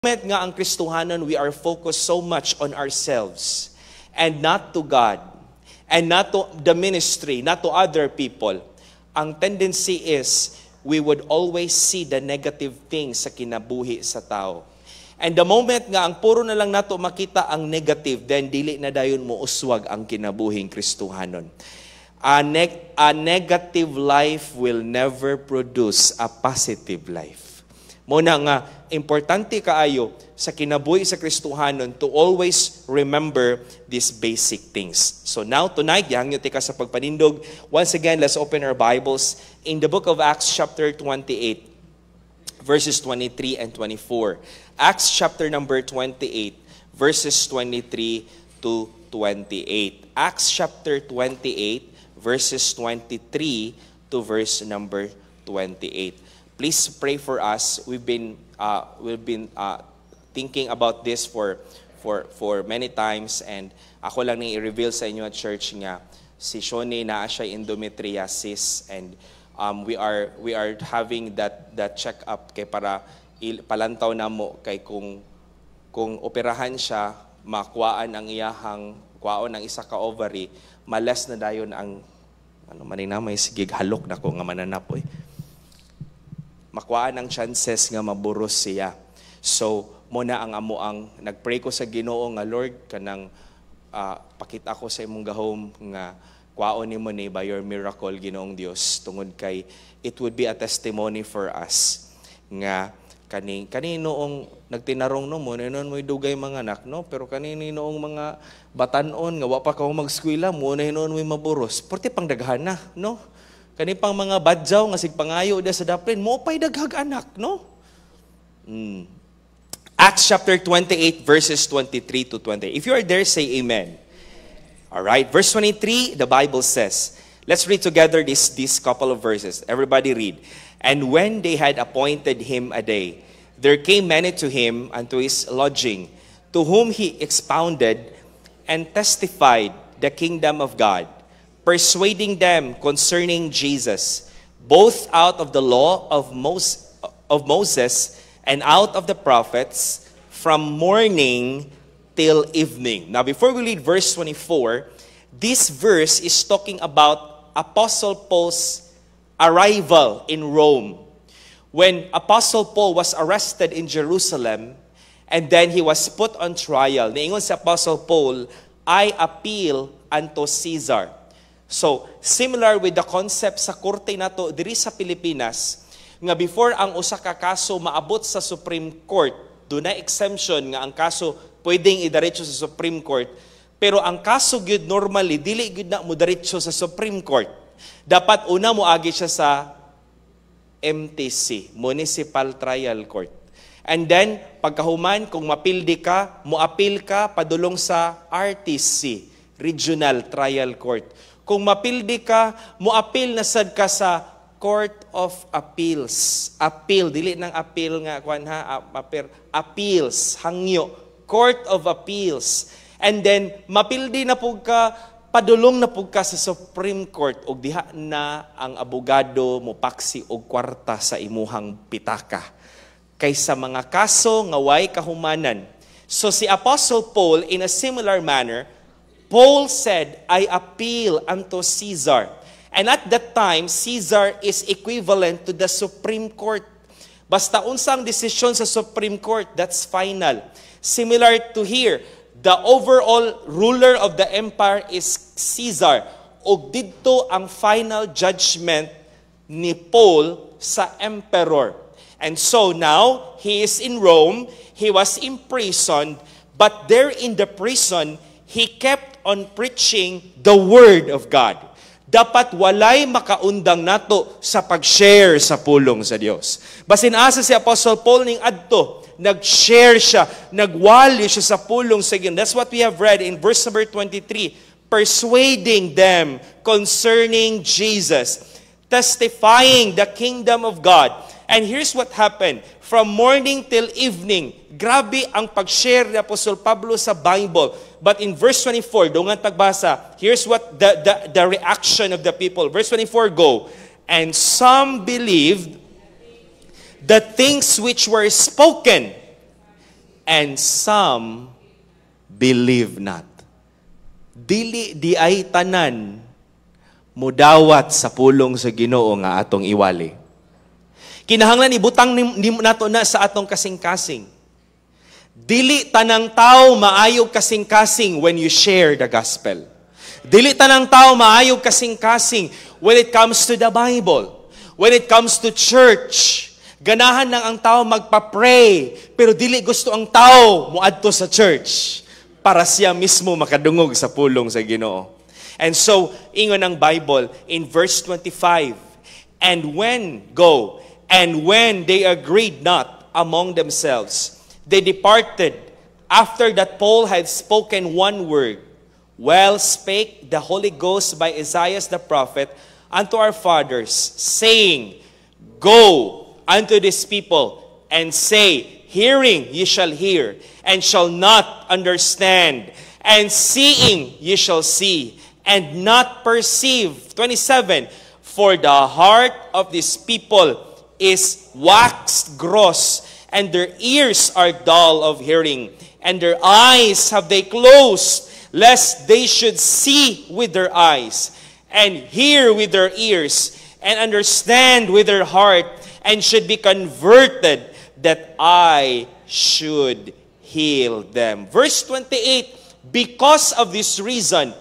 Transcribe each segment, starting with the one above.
moment nga ang Kristohanon, we are focused so much on ourselves and not to God and not to the ministry, not to other people, ang tendency is we would always see the negative things sa kinabuhi sa tao. And the moment nga ang puro na lang nato makita ang negative, then dili na dayon mo uswag ang kinabuhing Kristohanon. A negative life will never produce a positive life. Muna nga, importante kaayo sa kinabuhi sa Kristohanon to always remember these basic things. So now, tonight, yahangyo tika sa pagpanindog. Once again, let's open our Bibles in the book of Acts chapter 28, verses 23 and 24. Acts chapter number 28, verses 23 to 28. Acts chapter 28, verses 23 to verse number 28. Please pray for us. We've been thinking about this for many times, and ako lang ni i-reveal sa inyo at church nga si Shoni na siya endometriosis, and we are having that check up kay para palantaw na mo kay kung operahan siya, makuhaan ang iyahang kwaon ng isa ka ovary, malas na dayon ang may sigig halok na ko nga mananapoy. Makuhaan ang chances nga maburos siya. So, muna ang amo ang nagpray ko sa Ginoo nga Lord kanang pakita ko sa imong gahom nga kwaon nimo ni by your miracle Ginoong Dios tungod kay it would be a testimony for us nga kaninoong nagtinarong no mo noon mo'y dugay mga anak no pero kaninoong mga batanon nga wa pa ka mag-eskwela mo na hinoon mo'y maburos porte pang daghan na no. Kani pang mga badyaw nga sigpangayo da sa daplin, mo pa'y daghag anak, no? Acts chapter 28, verses 23 to 20. If you are there, say amen. Alright, verse 23, the Bible says, let's read together these couple of verses. Everybody read. And when they had appointed him a day, there came many to him unto his lodging, to whom he expounded and testified the kingdom of God, persuading them concerning Jesus, both out of the law of Moses and out of the prophets, from morning till evening. Now, before we read verse 24, this verse is talking about Apostle Paul's arrival in Rome. When Apostle Paul was arrested in Jerusalem, and then he was put on trial, niingon si Apostle Paul, I appeal unto Caesar. So, similar with the concept sa korte nato diri sa Pilipinas, nga before ang usa ka kaso maabot sa Supreme Court, doon na exemption nga ang kaso pwedeng idiretso sa Supreme Court, pero ang kaso gyud normally dili gyud na mo diretso sa Supreme Court. Dapat una mo agi siya sa MTC, Municipal Trial Court. And then pagkahuman kung mapildi ka, moapil ka padulong sa RTC, Regional Trial Court. Kung mapildi ka, moapil na sad ka sa Court of Appeals. Appeal, dili ng appeal nga kuan ha, appeals, hangyo. Court of Appeals. And then mapildi na pug ka, padulong na pug ka sa Supreme Court ug diha na ang abogado mo paksi og kwarta sa imuhang pitaka. Kaysa mga kaso nga way kahumanan. So si Apostle Paul in a similar manner, Paul said, I appeal unto Caesar. And at that time, Caesar is equivalent to the Supreme Court. Basta unsang desisyon sa Supreme Court, that's final. Similar to here, the overall ruler of the empire is Caesar. O dito ang final judgment ni Paul sa emperor. And so now, he is in Rome, he was imprisoned, but there in the prison, he kept on preaching the Word of God. Dapat walay makaundang nato sa pag-share sa pulong sa Dios. Basin asa si Apostle Paul ning adto, nag-share siya, nagwali siya sa pulong sa Ginoo. That's what we have read in verse number 23, persuading them concerning Jesus, testifying the kingdom of God. And here's what happened. From morning till evening, grabe ang pag-share ni Apostle Pablo sa Bible. But in verse 24, dungan pagbasa, here's what the reaction of the people. Verse 24, go. And some believed the things which were spoken, and some believe not. Dili di ay tanan mudawat sa pulong sa Ginoo nga atong iwali. Kinahanglan ibutang nato na sa atong kasing-kasing. Dili tanang tao maayog kasing-kasing when you share the gospel. Dili tanang tao maayog kasing-kasing when it comes to the Bible. When it comes to church. Ganahan lang ang tao magpa-pray, pero dili gusto ang tao muadto sa church para siya mismo makadungog sa pulong sa Ginoo. And so, ingon ang Bible in verse 25, and when they agreed not among themselves, they departed after that Paul had spoken one word. Well spake the Holy Ghost by Isaiah the prophet unto our fathers, saying, Go unto this people, and say, Hearing ye shall hear, and shall not understand, and seeing ye shall see, and not perceive. 27, For the heart of this people is waxed gross, and their ears are dull of hearing, and their eyes have they closed, lest they should see with their eyes, and hear with their ears, and understand with their heart, and should be converted, that I should heal them. Verse 28, because of this reason,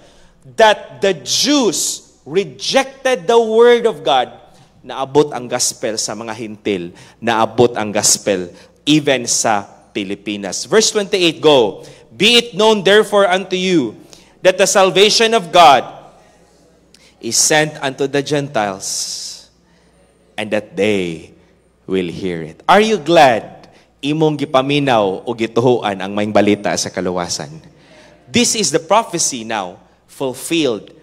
that the Jews rejected the word of God, naabot ang gospel sa mga hintil, naabot ang gospel even sa Pilipinas. Verse 28, go. Be it known therefore unto you, that the salvation of God is sent unto the Gentiles, and that they will hear it. Are you glad imong gipaminaw o gituhuan ang maing balita sa kaluwasan? This is the prophecy now fulfilled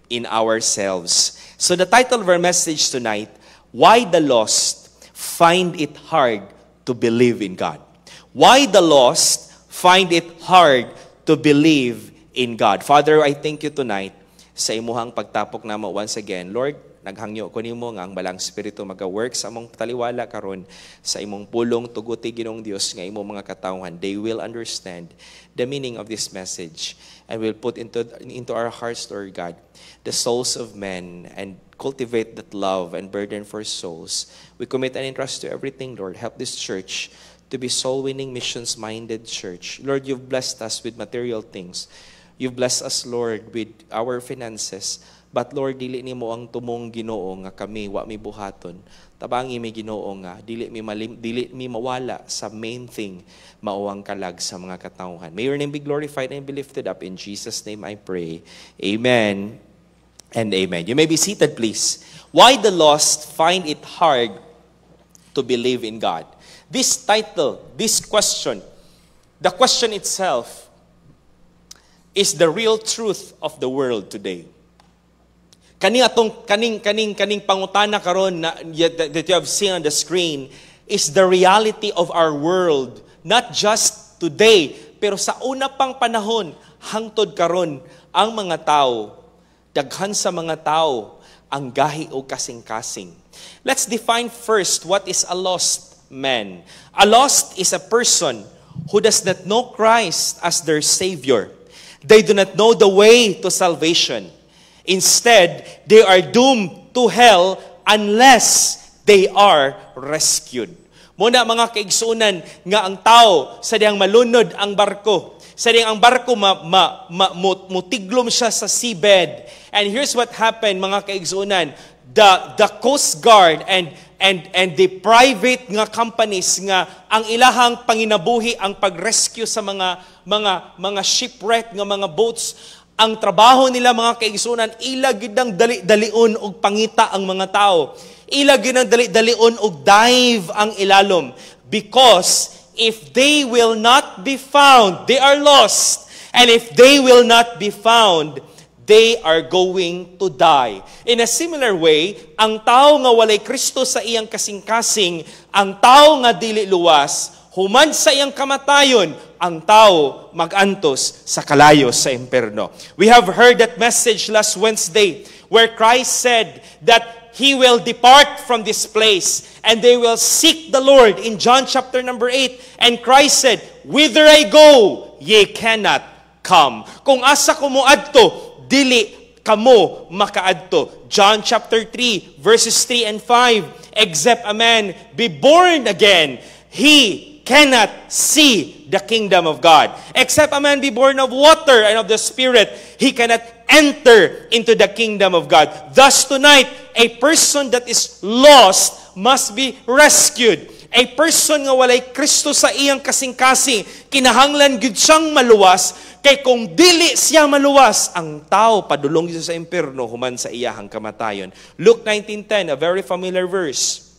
in ourselves. So the title of our message tonight, Why the Lost Find It Hard to Believe in God. Why the lost find it hard to believe in God. Father, I thank you tonight sa imuhang pagtapok namo once again. Lord, naghangyo ko nimo nga ang balang spirito maga-work sa among taliwala karon sa imong pulong tuguti Ginoong Dios nga imong mga katawhan. They will understand the meaning of this message and will put into our hearts, Lord God, the souls of men and cultivate that love and burden for souls. We commit and entrust to everything, Lord. Help this church to be soul-winning, missions-minded church. Lord, you've blessed us with material things. You've blessed us, Lord, with our finances. But Lord, dili nimo ang tumong Ginoo nga kami wa mi buhaton. Tabangi mi Ginoo nga dili mi mawala sa main thing, mao ang kalag sa mga katawhan. May your name be glorified and be lifted up. In Jesus' name I pray. Amen and amen. You may be seated, please. Why the lost find it hard to believe in God. This title, this question, the question itself is the real truth of the world today. Kaning pangutana karon na that you have seen on the screen is the reality of our world, not just today, pero sa una pang panahon hangtod karon ang mga tao, daghan sa mga tao ang gahi o kasing-kasing. Let's define first what is a lost man. A lost is a person who does not know Christ as their Savior. They do not know the way to salvation. Instead, they are doomed to hell unless they are rescued. Muna mga kaigsunan nga ang tao sa diyang malunod ang barko. Sa diyang ang barko mutiglom siya sa seabed. And here's what happened mga kaigsunan. The Coast Guard and the private nga companies nga ang ilahang panginabuhi ang pag-rescue sa mga shipwreck nga mga boats. Ang trabaho nila mga kaigsunan, ilagid ng dali-dalion og pangita ang mga tao. Ilagid ng dali-dalion og dive ang ilalom. Because if they will not be found, they are lost. And if they will not be found, they are going to die. In a similar way, ang tao nga walay Kristo sa iyang kasing-kasing, ang tao nga dili luwas, human sa iyang kamatayon, ang tao magantos sa kalayo sa imperno. We have heard that message last Wednesday where Christ said that He will depart from this place and they will seek the Lord in John chapter number 8. And Christ said, "Whither I go, ye cannot come." Kung asa ko moadto, dili kamo makaadto. John chapter 3 verses 3 and 5. Except a man be born again, he cannot see the kingdom of God. Except a man be born of water and of the Spirit, he cannot enter into the kingdom of God. Thus tonight, a person that is lost must be rescued. A person nga walay Kristo sa iyang kasing-kasing, kinahanglan gid siyang maluwas, kay kung dili siya maluwas, ang tao padulong siya sa impierno human sa iyahang kamatayon. Luke 19:10, a very familiar verse.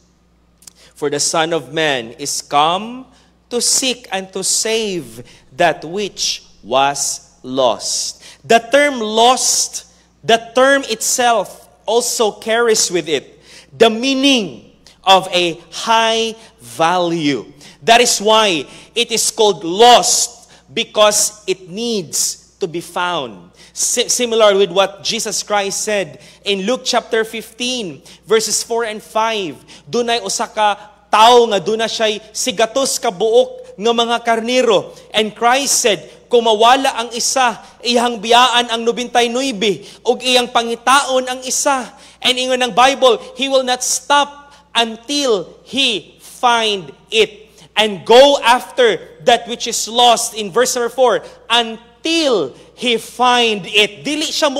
For the Son of Man is come to seek and to save that which was lost. The term lost, the term itself also carries with it the meaning of a high value. That is why it is called lost, because it needs to be found. Similar with what Jesus Christ said in Luke chapter 15 verses 4 and 5. Dunay usa ka tao nga duna siya'y sigatos ka buok nga mga karniro. And Christ said, kung mawala ang isa, iyang biyaan ang 99 ug iyang pangitaon ang isa. And ingon ng Bible, He will not stop until He find it. And go after that which is lost in verse number 4, until He find it. Dili siya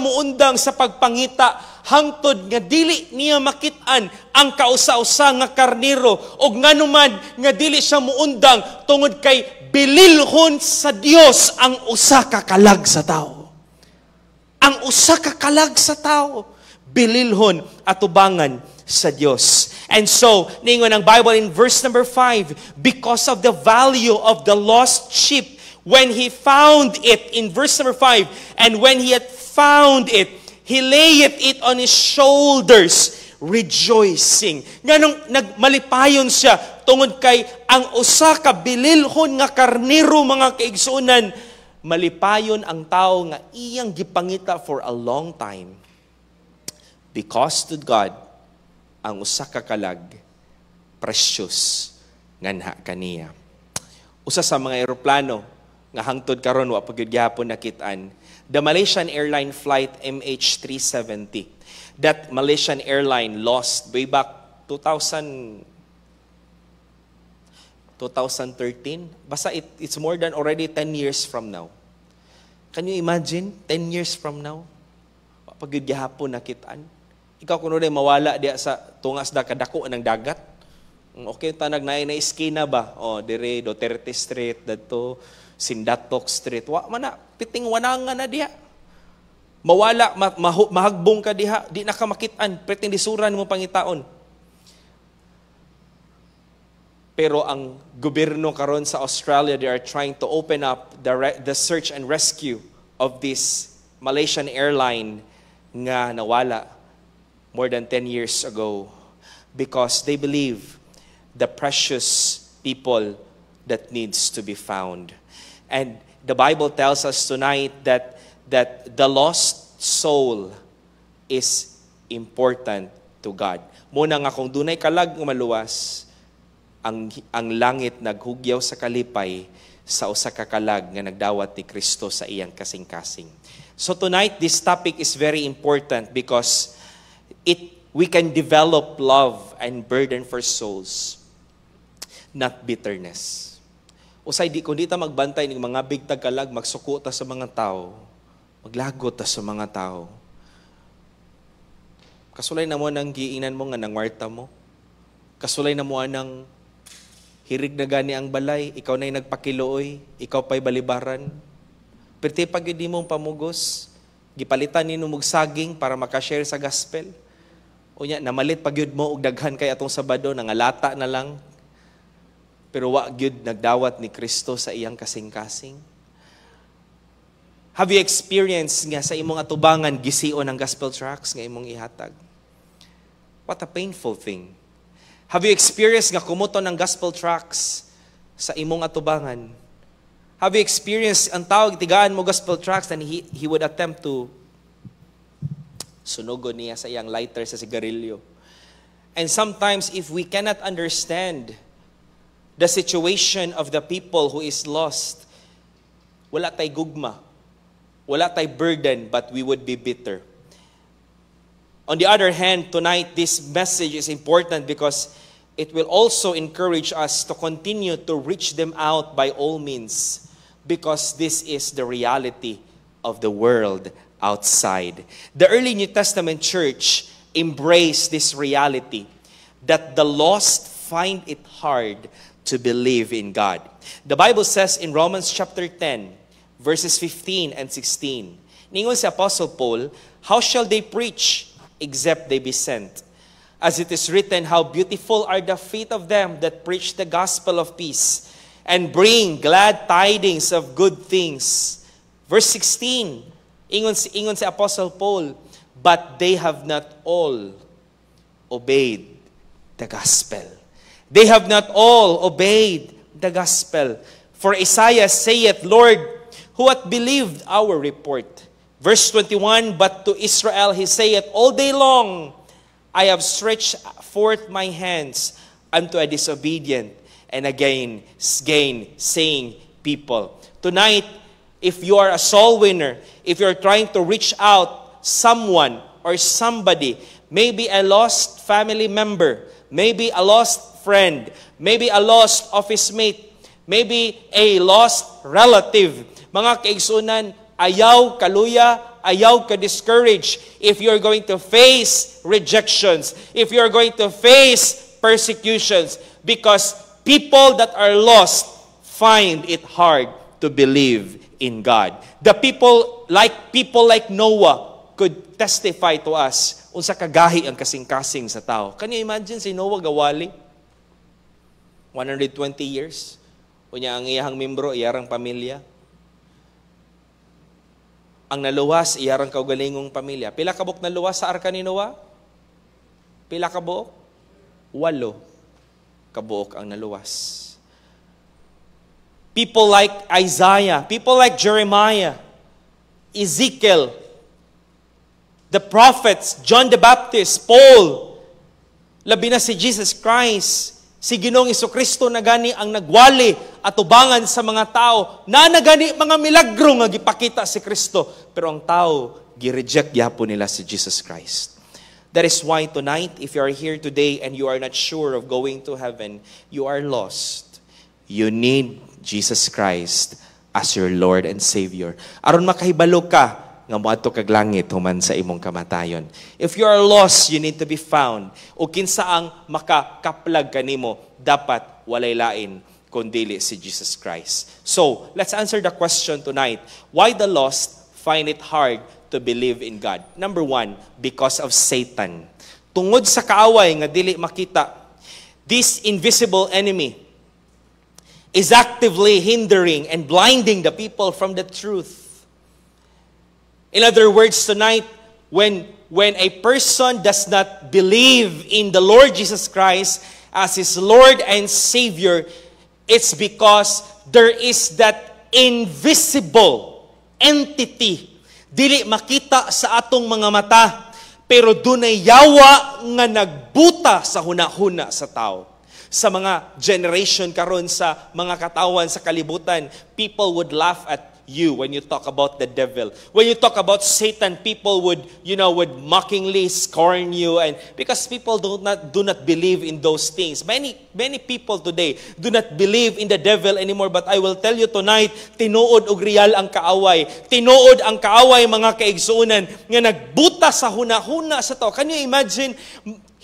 muundang sa pagpangita, hangtod nga dili niya makitaan ang kausa-usa nga karniro, o nganuman nga dili siya muundang tungod kay bililhon sa Dios ang usa ka kalag sa tao. Ang usa ka kalag sa tao, bililhon at ubangan sa Dios. And so, ningon ang Bible in verse number 5, because of the value of the lost sheep, when he found it, in verse number 5, and when he had found it, he layeth it on his shoulders, rejoicing. Nganong nagmalipayon siya tungod kay ang usa ka bililhon nga karniro, mga kaigsunan, malipayon ang tao nga iyang gipangita for a long time. Because to God, ang usa ka kalag precious nganha kaniya. Usa sa mga eroplano nga hangtod karon wa pagyud gyapon nakitaan, the Malaysian airline flight MH370. That Malaysian airline lost way back 2013. Basta it's more than already 10 years from now. Can you imagine? 10 years from now? Pag gihapon nakitaan. Ikaw kuno rin mawala diya sa tungas da kadako ng dagat. Okay, tanag na iskina ba? O, dire Duterte Street, dato Sindatok Street. Wa man na, piting wanangan na diya. Mawala, mahagbong ka diha, di na ka makitaan, piting disuran mo pangitaon. Pero ang gobyerno karon sa Australia, they are trying to open up the search and rescue of this Malaysian airline nga nawala more than 10 years ago, because they believe the precious people that needs to be found. And the Bible tells us tonight that the lost soul is important to God. Muna nga kung dunay kalag nga maluwas, ang langit naghugyaw sa kalipay sa usa ka kalag nga nagdawat ni Kristo sa iyang kasing-kasing. So tonight, this topic is very important because we can develop love and burden for souls, not bitterness. Usay kung di ta magbantay ng mga bigtag kalag, magsuko ta sa mga tao, maglagot ta sa mga tao. Kasulay na mo nang giinan mo nga nangwarta mo. Kasulay na mo anang hirig na gani ang balay, ikaw na'y nagpakilooy, ikaw pa'y balibaran. Perti pag yun di mong pamugos, gipalitan nino mong saging para makashare sa gospel. O nya, namalit pag yun mo, ug daghan kay atong Sabado, nangalata na lang. Pero wa gyud nagdawat ni Kristo sa iyang kasing-kasing. Have you experienced nga sa imong atubangan gision ang gospel tracts nga imong ihatag? What a painful thing. Have you experienced nga kumuton ng gospel tracts sa imong atubangan? Have you experienced ang tawag tigaan mo gospel tracts and he would attempt to sunugon niya sa iyang lighter sa sigarilyo? And sometimes if we cannot understand the situation of the people who is lost, wala tay gugma, wala tay burden, but we would be bitter. On the other hand, tonight, this message is important because it will also encourage us to continue to reach them out by all means, because this is the reality of the world outside. The early New Testament church embraced this reality that the lost find it hard to believe in God. The Bible says in Romans chapter 10, verses 15 and 16, ningon si Apostle Paul, how shall they preach except they be sent? As it is written, how beautiful are the feet of them that preach the gospel of peace and bring glad tidings of good things. Verse 16, ingon si Apostle Paul, but they have not all obeyed the gospel. They have not all obeyed the gospel. For Isaiah saith, Lord, who hath believed our report? Verse 21, but to Israel he saith, all day long I have stretched forth my hands unto a disobedient and again saying people. Tonight, if you are a soul winner, if you're trying to reach out someone or somebody, maybe a lost family member, maybe a lost friend, maybe a lost office mate, maybe a lost relative, mga kaigsunan, ayaw kaluya, ayaw ka discourage. If you're going to face rejections, if you're going to face persecutions, because people that are lost find it hard to believe in God. The people like Noah could testify to us unsa kagahi ang kasing-kasing sa tao. Can you imagine si Noah gawali? 120 years. Unya ang iyahang membro, iyarang pamilya. Ang naluwas, iyarang kaugalingong pamilya. Pila kabok naluwas sa arka ni Noah? Pila kabok? 8 kabuok ang naluwas. People like Isaiah, people like Jeremiah, Ezekiel, the prophets, John the Baptist, Paul, labi na si Jesus Christ, si Ginoong Jesucristo na gani ang nagwali at ubangan sa mga tao, na nagani mga milagro nga gipakita si Kristo, pero ang tao, gireject yapon nila si Jesus Christ. That is why tonight, if you are here today and you are not sure of going to heaven, you are lost. You need Jesus Christ as your Lord and Savior. Aron makahibalo ka nga moadto kag langit human sa imong kamatayon. If you are lost, you need to be found. O kinsa ang makakaplag kanimo, dapat walay lain kundili si Jesus Christ. So, let's answer the question tonight. Why the lost find it hard to believe in God? Number 1, because of Satan. Tungod sa kaaway nga dili makita, this invisible enemy is actively hindering and blinding the people from the truth. In other words, tonight, when a person does not believe in the Lord Jesus Christ as his Lord and Savior, it's because there is that invisible entity dili makita sa atong mga mata, pero dunay yawa nga nagbuta sa hunahuna sa tao. Sa mga generation karon, sa mga katawan sa kalibutan, people would laugh at you when you talk about the devil. When you talk about Satan, people would mockingly scorn you, and because people do not believe in those things. Many people today do not believe in the devil anymore, but I will tell you tonight, tinuod og real ang kaaway. Tinuod ang kaaway, mga kaigsuunan, nga nagbuta sa hunahuna sa tao. Can you imagine?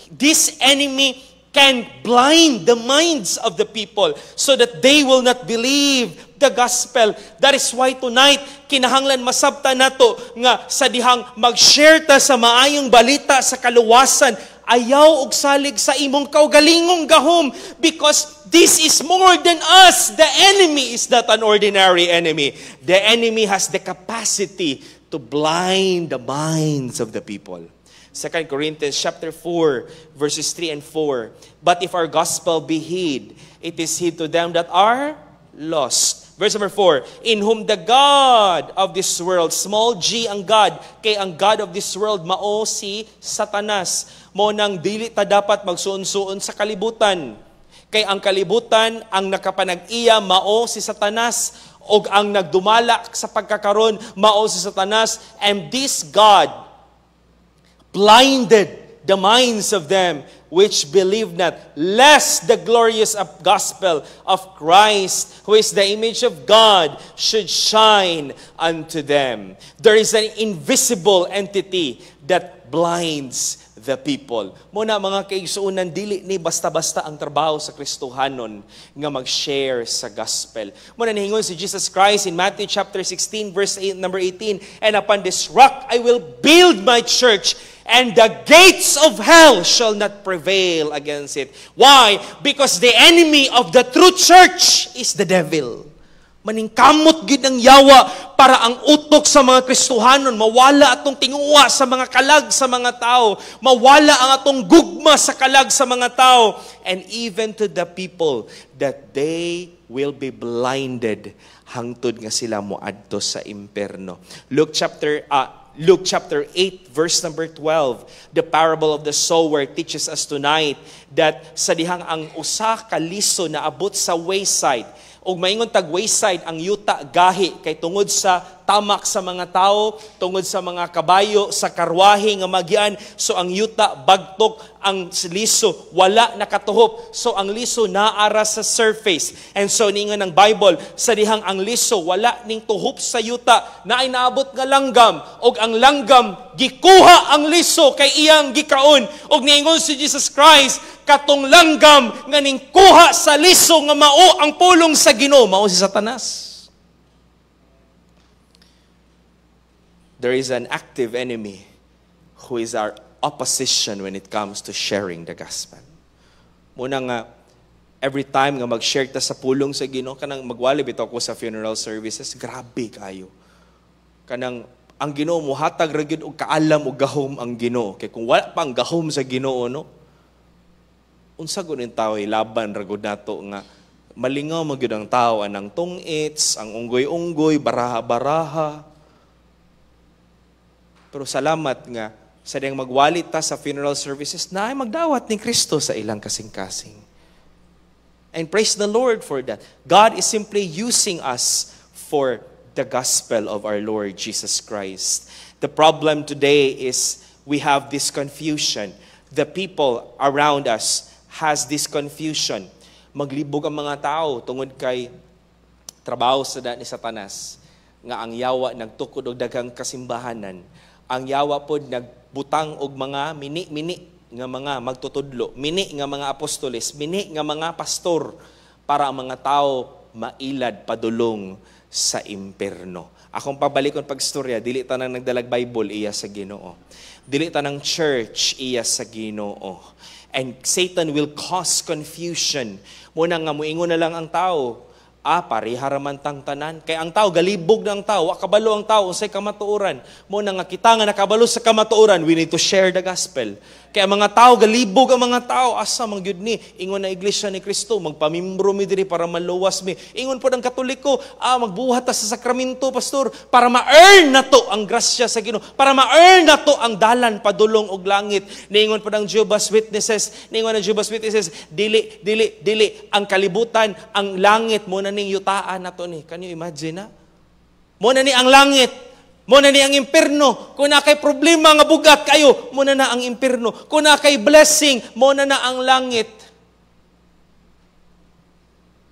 This enemy can blind the minds of the people so that they will not believe the gospel. That is why tonight, kinahanglan masabta nato nga sa dihang mag-share ta sa maayong balita sa kaluwasan, ayaw og salig sa imong kaugalingong gahom, because this is more than us. The enemy is not an ordinary enemy. The enemy has the capacity to blind the minds of the people. 2 Corinthians chapter 4, verses 3 and 4. But if our gospel be hid, it is hid to them that are lost. Verse number 4, in whom the God of this world, small g ang God, kay ang God of this world, mao si Satanas, Mo nang dili ta dapat magsuon-suon sa kalibutan. Kay ang kalibutan, ang nakapanag-iya, mao si Satanas, o ang nagdumala sa pagkakaroon, mao si Satanas, and this God blinded the minds of them which believe not, lest the glorious gospel of Christ, who is the image of God, should shine unto them. There is an invisible entity that blinds the people. Muna mga kaigsuunan, dili ni basta-basta ang trabaho sa Kristohanon nga mag-share sa gospel. Muna nihingon si Jesus Christ in Matthew chapter 16 verse 8, number 18, and upon this rock I will build my church, and the gates of hell shall not prevail against it. Why? Because the enemy of the true church is the devil. Maningkamot gid ang yawa para ang utok sa mga Kristohanon mawala atong tinguwa sa mga kalag sa mga tao, mawala ang atong gugma sa kalag sa mga tao, and even to the people that they will be blinded hangtod nga sila moadto sa imperno. Luke chapter 8 verse number 12, the parable of the sower teaches us tonight that sa dihang ang usa ka liso na abot sa wayside, ug maingon tag wayside ang yuta gahi kay tungod sa tamak sa mga tao, tungod sa mga kabayo, sa karwahe nga magian, so ang yuta bagtok, ang liso wala nakatuhop, so ang liso naara sa surface. And so ningon ng Bible, sa dihang ang liso wala ning tuhop sa yuta, naay naabot nga langgam, og ang langgam gikuha ang liso kay iyang gikaon, og niingon si Jesus Christ, katong langgam nga ning kuha sa liso nga mao ang pulong sa Ginoo, mao si Satanas. There is an active enemy who is our opposition when it comes to sharing the gospel. Muna nga, every time nga mag-share ta sa pulong sa Ginoo, kanang magwali bitaw ko sa funeral services, grabe kayo. Kanang ang Ginoo mo hatag ra gyud og kaalam og gahom ang Ginoo. Kay kung wala pang gahom sa Ginoo, no, unsa gud ang tao laban ra gud nato nga malingaw man gyud ang tao anang tungits, ang unggoy-unggoy, baraha-baraha. Pero salamat nga sa diyang magwalit ta sa funeral services na ay magdawat ni Kristo sa ilang kasing-kasing. And praise the Lord for that. God is simply using us for the gospel of our Lord Jesus Christ. The problem today is we have this confusion. The people around us has this confusion. Maglibog ang mga tao tungod kay trabaho sa ni Satanas nga ang yawa nagtukod og daghang kasimbahanan. Ang yawa pod nagbutang og mga mini-mini nga mga magtutudlo, mini nga mga apostoles, mini nga mga pastor para ang mga tao mailad padulong sa imperno. Akong pabalikon pagstorya, dili ta nang nagdalag Bible iya sa Ginoo. Dili ta nang church iya sa Ginoo. And Satan will cause confusion. Muna nga muingon na lang ang tao, pareha raman tang tanan. Kaya ang tao, galibog ng tao, kabalo ang tao, unsay kamatuoran. Muna nga kita nga nakabalo sa kamatuoran, we need to share the gospel. Kaya mga tao, galibog ang mga tao, asa mang gyud ni, ingon na iglesia ni Kristo, magpamimbro mi diri para maluwas mi. Ingon po ng Katoliko, magbuhat ta sa sakramento, pastor, para ma-earn na to ang grasya sa Ginoo, para ma-earn na to ang dalan padulong og langit. Niingon po ng Jehovah's Witnesses, dili, ang kalibutan, ang langit, muna ning yutaan na to ni. Can you imagine na? Muna ni ang langit, muna ni ang imperno. Kung na kay problema nga bugat kayo, muna na ang imperno. Kung na kay blessing, muna na ang langit.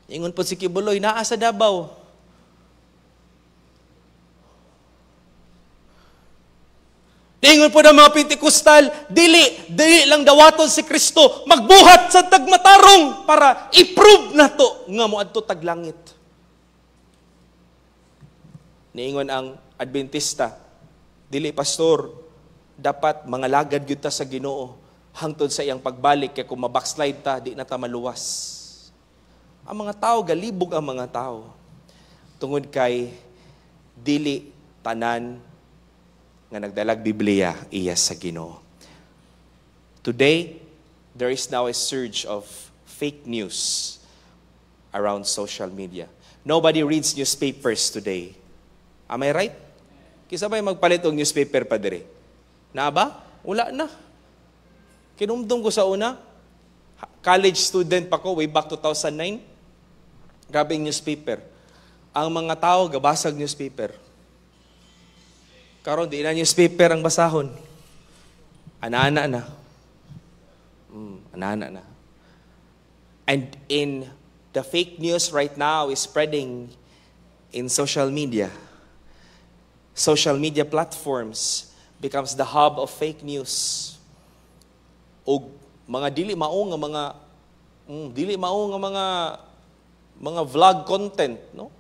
Ingon po si Kibuloy, naa sa Davao. Ingon po ng mga Pentekostal, dili lang dawaton si Kristo, magbuhat sa tagmatarong para i-prove na to nga moadto taglangit. Niingon ang Adventista, dili pastor, dapat mga lagad gyud ta sa Ginoo hangtod sa iyang pagbalik, kay kung mabackslide ta, di na ta maluwas. Ang mga tao, galibog ang mga tao. Tungod kay dili tanan nga nagdalag Biblia iya sa Ginoo. Today, there is now a surge of fake news around social media. Nobody reads newspapers today. Am I right? Kisa ba magpalit og newspaper pa dire? Na ba? Wala na. Kinumdum ko sa una, college student pa ko, way back 2009. Grabe yung newspaper. Ang mga tao, gabasag newspaper. Karon di na newspaper ang basahon. Ana-ana na. Ana-ana na. And in the fake news right now is spreading in social media. Social media platforms becomes the hub of fake news. O mga dili mao nga mga vlog content, no?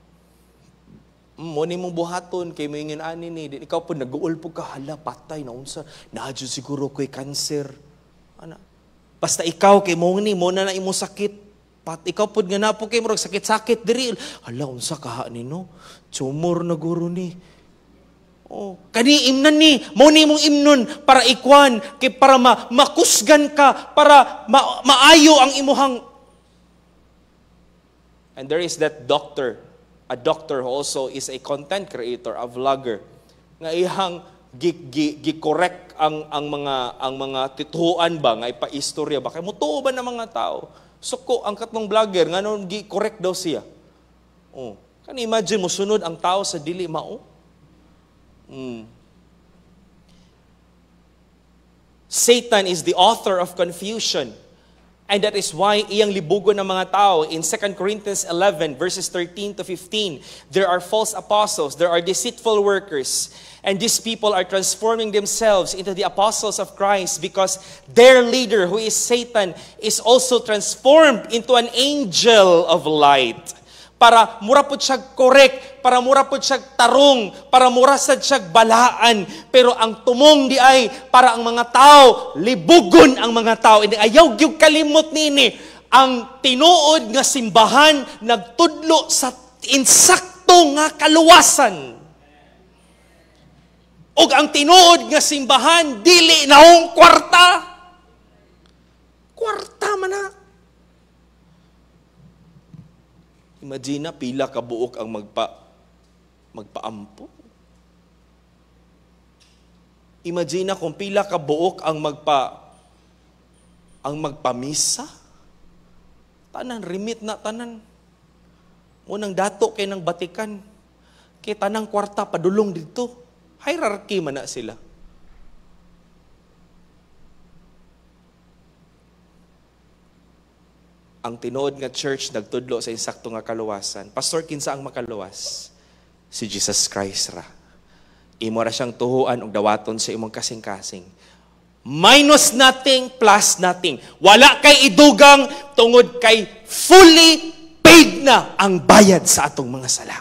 Mo ni mong buhaton kay moingin ani ni ikaw po nag-uul po ka hala patay na unsa naadyo siguro ko'y cancer ana basta ikaw kay mo ni mo na imo sakit ikaw po nga na po kay murag sakit-sakit diri hala unsa ka ni no tumor na guro ni kani imnan ni mo ni mong imnon para ikwan kay para makusgan ka para maayo ang imuhang. And there is that a doctor who also is a content creator, a vlogger, nga ihang gi-correct ang mga tituhuan ba nga ipaistorya ba kay mutuo ba ng mga tao. Suko ang katong vlogger nga non gi-correct daw siya. Kan imagine mo sunod ang tao sa dili mao. Satan is the author of confusion. And that is why iyang libugon ng mga tao in 2 Corinthians 11 verses 13 to 15. There are false apostles, there are deceitful workers, and these people are transforming themselves into the apostles of Christ because their leader, who is Satan, is also transformed into an angel of light. Para mura po siya correct, para mura po siya tarong, para mura sad siya balaan. Pero ang tumong di ay para ang mga tao, libugon ang mga tao. Hindi ayaw gyud kalimot nini. Ang tinuod nga simbahan nagtudlo sa insakto nga kaluwasan. Og ang tinuod nga simbahan dili naong kwarta. Kwarta man na. Imagine pila ka buok ang magpaampo. Imagine kung pila ka buok ang magpamisa. Tanan remit na tanan. Unang dato kay ng Batikan. Kay tanang kwarta padulong dito. Hierarchy man na sila. Ang tinuod nga church nagtudlo sa insakto nga kaluwasan. Pastor, kinsa ang makaluwas? Si Jesus Christ ra. Imo ra siyang tuhuan og dawaton sa imong kasing-kasing. Minus nothing, plus nothing. Wala kay idugang tungod kay fully paid na ang bayad sa atong mga sala.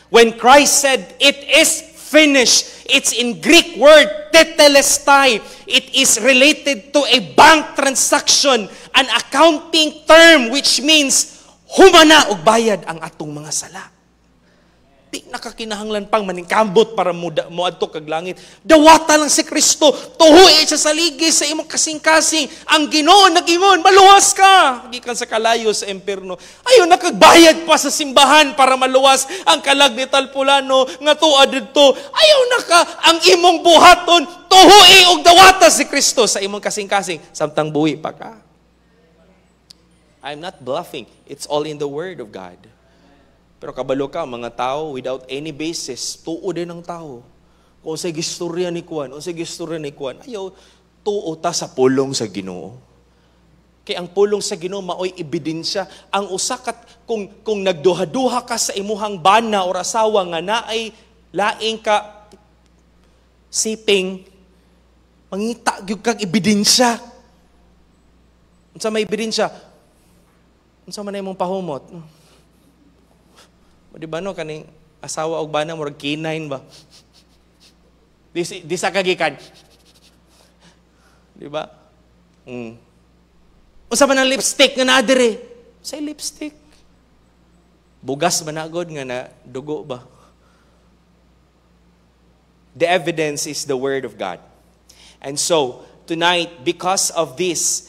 When Christ said, "It is finished," it's in Greek word, tetelestai. It is related to a bank transaction, an accounting term which means humana og bayad ang atong mga sala. Di nakakinahanglan pang maningkambot para moadto kag langit. Dawata lang si Kristo, tuhoy siya sa ligi sa imong kasing-kasing. Ang Ginoo nag-ingon, maluwas ka. Gikan sa kalayo sa impierno. Ayon nakagbayad pa sa simbahan para maluwas ang kalag ni Talpulano nga tuad didto. Ayaw naka ang imong buhaton, tuhoy og dawata si Kristo sa imong kasing-kasing samtang buhi pa ka. I'm not bluffing. It's all in the Word of God. Pero kabalo ka, mga tao, without any basis, tuo din ang tao. Kung sa gistorya ni Kuan, ayaw, tuo ta sa pulong sa Ginoo. Kaya ang pulong sa Ginoo, maoy ebidensya. Ang usakat, kung nagduha-duha ka sa imuhang bana o asawa nga naay laing ka siping, mangita gyud kag ebidensya. Unsa may ebidensya? Unsa man imong pahumot? O di ba no, kaning asawa og bana murag kinain ba? Di sa kagikan. Di ba? Unsa man ang lipstick nga naa dire? Say lipstick. Bugas ba na god nga na dugo ba? The evidence is the Word of God. And so, tonight, because of this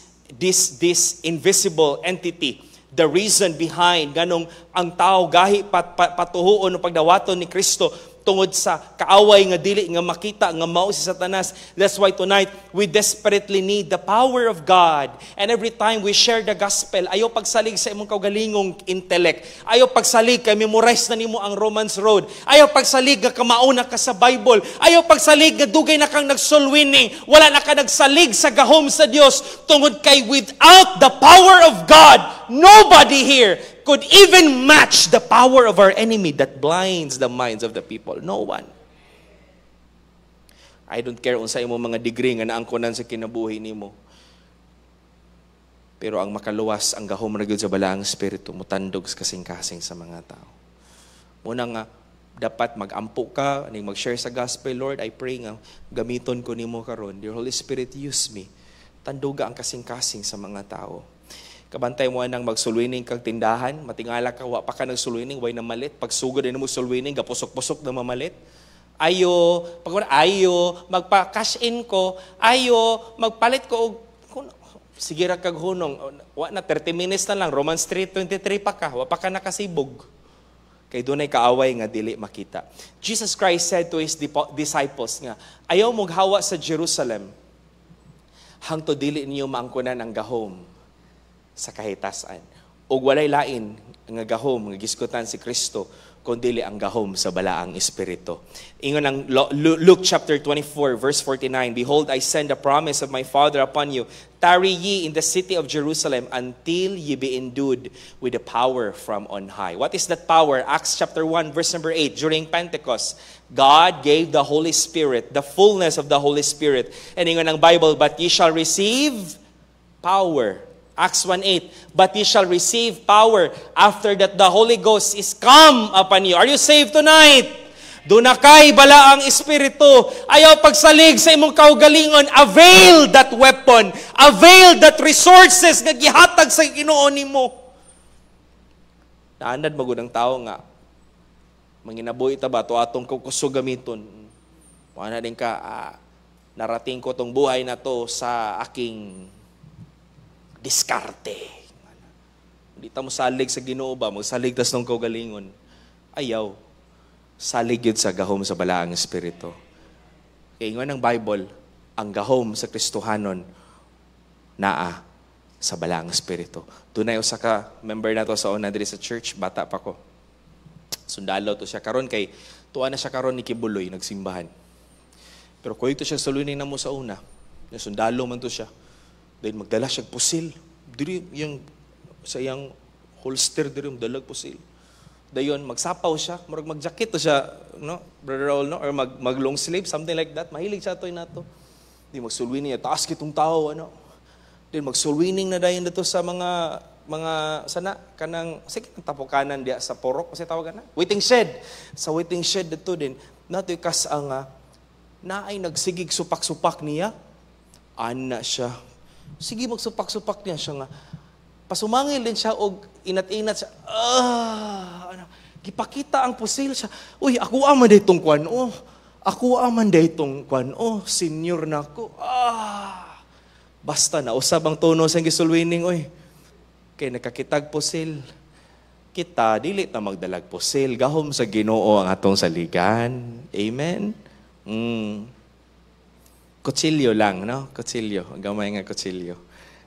invisible entity, the reason behind ganong ang tao gahi patuhuon o pagdawaton ni Kristo tungod sa kaaway nga dili nga makita nga mao si Satanas. That's why tonight we desperately need the power of God. And every time we share the gospel, ayaw pagsalig sa imong kaugalingong intellect. Ayaw pagsalig kay memorize na nimo ang Romans Road. Ayaw pagsalig nga kamauna ka sa Bible. Ayaw pagsalig nga dugay na kang nag-soul winning. Wala na ka nagsalig sa gahom sa Dios tungod kay without the power of God, nobody here could even match the power of our enemy that blinds the minds of the people. No one. I don't care unsa imong mga degree nga naangkonan sa kinabuhi nimo. Pero ang makaluwas, ang gahom ra gyud sa balaang espiritu mutandog sa kasing-kasing sa mga tao. Muna nga dapat magampo ka ning mag-share sa gospel. Lord, I pray nga gamiton ko nimo karon. Dear Holy Spirit, use me. Tanduga ang kasing-kasing sa mga tao. Kabantay mo nang magsulwining kag tindahan, matingala ka, wa pa ka nagsulwining, way na malit. Pag sugod din mo sulwining, gapusok-pusok na mamalit. Ayo, magpa-cash in ko, magpalit ko, sige ra kag hunong, wa na, 30 minutes na lang, Romans 3:23 pa ka, wa pa ka nakasibog. Kay dunay kaaway nga dili makita. Jesus Christ said to His disciples nga, ayaw moghawa sa Jerusalem, hangtod dili niyo maangkunan ang gahom sa kahitasan. Ug walay lain nga gahom nga gisgutan si Kristo kundi ang gahom sa balaang espiritu. Ingon ang Luke chapter 24 verse 49, behold, I send a promise of my Father upon you. Tarry ye in the city of Jerusalem until ye be endued with the power from on high. What is that power? Acts chapter 1 verse number 8, during Pentecost, God gave the Holy Spirit, the fullness of the Holy Spirit. And ingon ang Bible, but ye shall receive power. Acts 1:8, but ye shall receive power after that the Holy Ghost is come upon you. Are you saved tonight? Dunakay balaang espiritu. Ayaw pagsalig sa imong kaugalingon. Avail that weapon. Avail that resources nga gihatag sa Ginoo nimo. Naanad magud ang tao nga manginabuhi ta ba to atong kusog gamiton. Wala din ka narating ko tong buhay na to sa aking diskarte. Hindi ta mo salig sa Ginoo ba, magsalig tas ng kaugalingon. Ayaw. Salig yun sa gahom sa balaang espiritu. Kaya ingon ng Bible, ang gahom sa Kristohanon naa sa balaang espiritu. Dunay usa ka member na to sa una diri sa church, bata pa ko. Sundalo to siya karon kay tuwa na siya karon ni Kibuloy nagsimbahan. Pero kuy to siya salunin na mo sa una. Sundalo man to siya. Dahil magdala siya pusil. Diri yung sa iyang holster diri dalag pusil. Dayon magsapaw siya, murag magjacket to siya, no? Brother Raul, no? Or mag long sleeve, something like that. Mahilig siya toy nato. Di magsulwining niya, taas kitong tao, ano? Then magsulwining na dayon dito sa mga sana kanang sige tapukanan dia sa porok kasi tawagan na. Waiting shed. Sa waiting shed dito din natoy kas ang naay nagsigig supak-supak niya. Ana siya. Sige, magsupak-supak niya siya nga. Pasumangil din siya o inat-inat siya. Gipakita ang pusil siya. Uy, ako aman day itong kwan. Ako aman day itong kwan. Senior na ako. Basta na, usab ang tono sa gisulwining. Uy, kay nakakitag pusil. Kita, dili na magdalag pusil. Gahom sa Ginoo ang atong saligan. Amen? Kutsilyo lang, no? Kutsilyo. Gamay nga kutsilyo.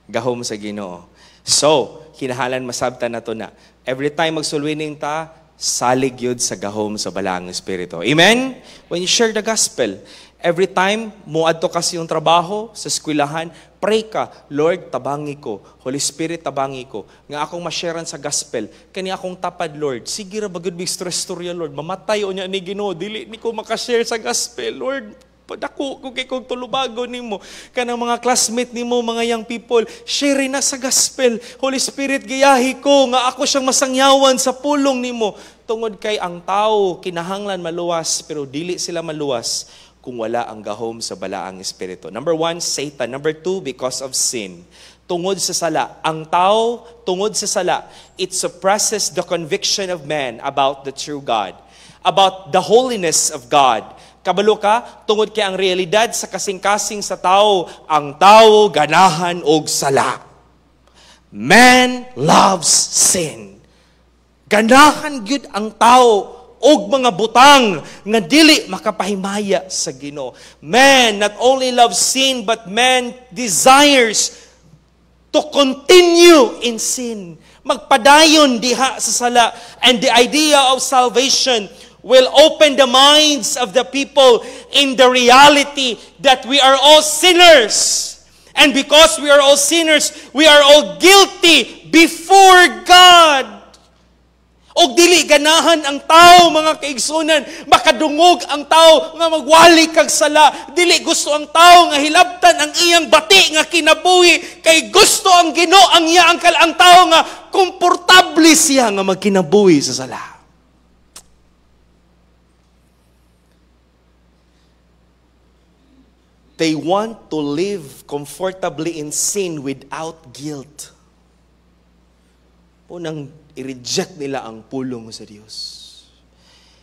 Gahom sa Ginoo. So, hinahalan masabtan na to na. Every time magsulwining ta, salig yun sa gahom sa balaang espiritu. Amen? When you share the gospel, every time muadto kasi yung trabaho sa eskwelahan, pray ka, Lord, tabangi ko. Holy Spirit, tabangi ko. Nga akong ma-sharean sa gospel. Kani akong tapad, Lord. Sige ra bagud big stress storya, Lord. Mamatay o niya ni Ginoo. Dili ni ko makashare sa gospel, Lord. Dako kung kay kong tulubago nimo kanang mga classmate nimo, mga young people, share na sa gospel. Holy Spirit, giyahi ko nga ako siyang masangyawan sa pulong nimo. Tungod kay ang tao kinahanglan maluwas pero dili sila maluwas kung wala ang gahom sa balaang espiritu. Number 1, Satan. Number 2, because of sin. Tungod sa sala. Ang tao, tungod sa sala, it suppresses the conviction of man about the true God, about the holiness of God. Kabalo ka, tungod kay ang realidad sa kasing-kasing sa tao, ang tao ganahan og sala. Man loves sin. Ganahan gyud ang tao og mga butang nga dili makapahimaya sa Ginoo. Man not only loves sin, but man desires to continue in sin. Magpadayon diha sa sala. And the idea of salvation will open the minds of the people in the reality that we are all sinners. And because we are all sinners, we are all guilty before God. Og dili ganahan ang tao, mga kaigsunan, makadungog ang tao nga magwali kag sala. Dili gusto ang tao nga hilabtan ang iyang bati nga kinabuhi, kay gusto ang Ginoo ang iya ang tao nga komportable siya nga magkinabuhi sa sala. They want to live comfortably in sin without guilt. Unang i-reject nila ang pulong sa Diyos.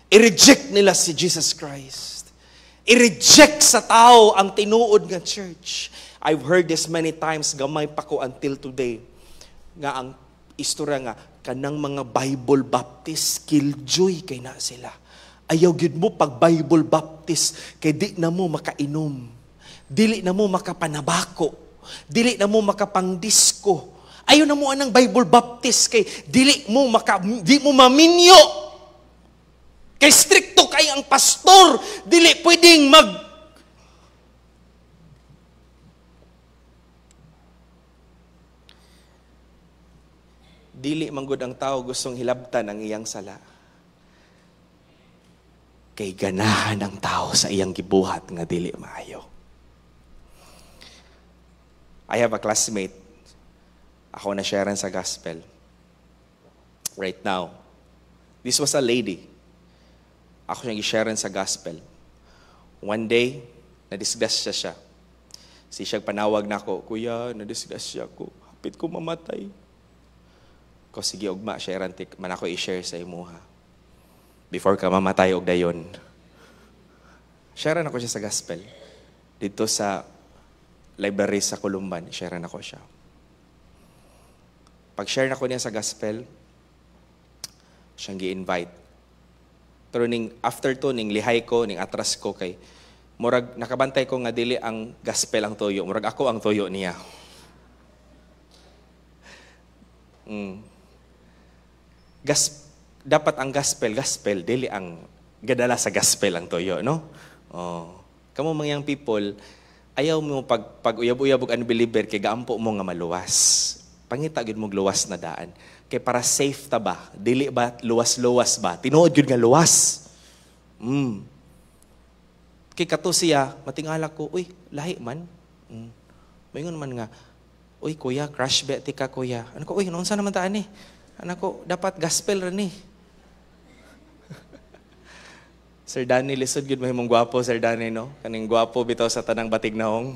I-reject nila si Jesus Christ. I-reject sa tao ang tinuod nga church. I've heard this many times, gamay pa ko until today, nga ang istorya nga, kanang mga Bible Baptist, killjoy kay na sila. Ayaw gyud mo pag Bible Baptist, kay di na mo makainom. Dili na mo makapanabako. Dili na mo makapangdisko. Ayaw na mo anang Bible Baptist kay di mo maminyo. Kay stricto kay ang pastor, dili pwedeng dili manggod ang tao gustong hilabtan ang iyang sala. Kay ganahan ang tao sa iyang gibuhat nga dili maayo. I have a classmate. Ako na sharean sa gospel. Right now. This was a lady. Ako siyang i-sharean sa gospel. One day, na-disgust siya. Siya panawag na ako, Kuya, na-disgust siya ako. Hapit ko mamatay. Ko, sige, ugma, sharean, man ako i-share sa imuha. Before ka mamatay, og dayon. Sharean ako siya sa gospel. Dito sa library sa Columban, sharean ako siya. Pag-share na ko niya sa gospel, siyang gi-invite. Pero after to, lihay ko, atras ko kay, murag, nakabantay ko nga dili ang gospel ang toyo. Murag ako ang toyo niya. Dapat ang gospel, dili ang gadala sa gospel ang toyo, no? Oh. Kamo mangyang people, ayaw mo pag uyab-uyab og unbeliever, kay gaampo mo nga maluwas. Pangita gyud mo luwas na daan. Kay para safe ta ba? Dili ba luwas-luwas ba? Tinuod gyud nga luwas. Kay kato siya, matingala ko, uy, lahi man. Mayngon man nga, uy, kuya, crush bet ka, kuya. Ano ko, uy, unsa naman taan ni? Ano ko, dapat gospel rin ni. Sir Danny, lisod gyud mahimong gwapo, Sir Danny, no? Kaning gwapo bitaw sa tanang batig naong.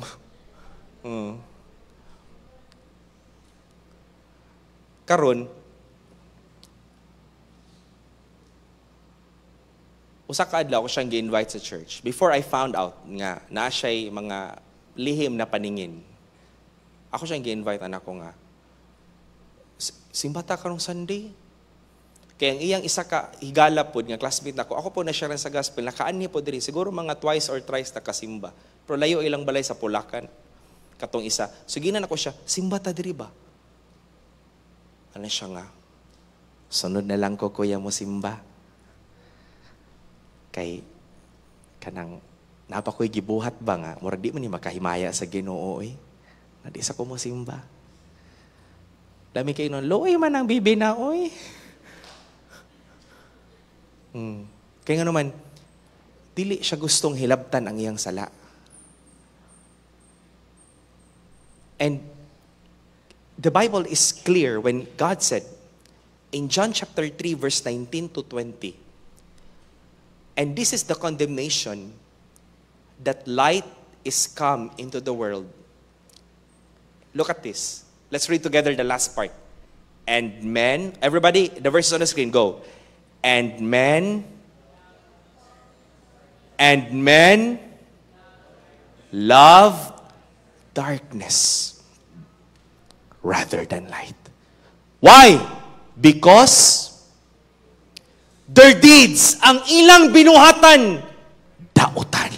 Karon, usa ka adlaw ako siyang gi-invite sa church. Before I found out nga naa siya'y mga lihim na paningin, ako siyang gi-invite, anak ko nga, simba ta karong Sunday. Kaya ang iyang isa ka higala po, nga classmate na ako po na share sa gospel, nakaan niya po diri, siguro mga twice or thrice nakasimba. Pero layo ilang balay sa Pulacan. Katong isa, suginan ako siya, simba ta diri ba? Ano siya nga? Sunod na lang ko, kuya mo simba. Kay, kanang, napakoy gibuhat ba nga? Murag di man ni makahimaya sa Ginoo, eh. Nadi sa ko mo simba. Dami kayo nun, loy man ang bibi na, oy. Kaya nga naman, dili siya gustong hilabtan ang iyang sala. And, the Bible is clear when God said in John chapter 3 verse 19 to 20, and this is the condemnation, that light is come into the world. Look at this. Let's read together the last part. And men, everybody, the verse is on the screen, go. And men love darkness rather than light. Why? Because their deeds, ang ilang binuhatan, dautan.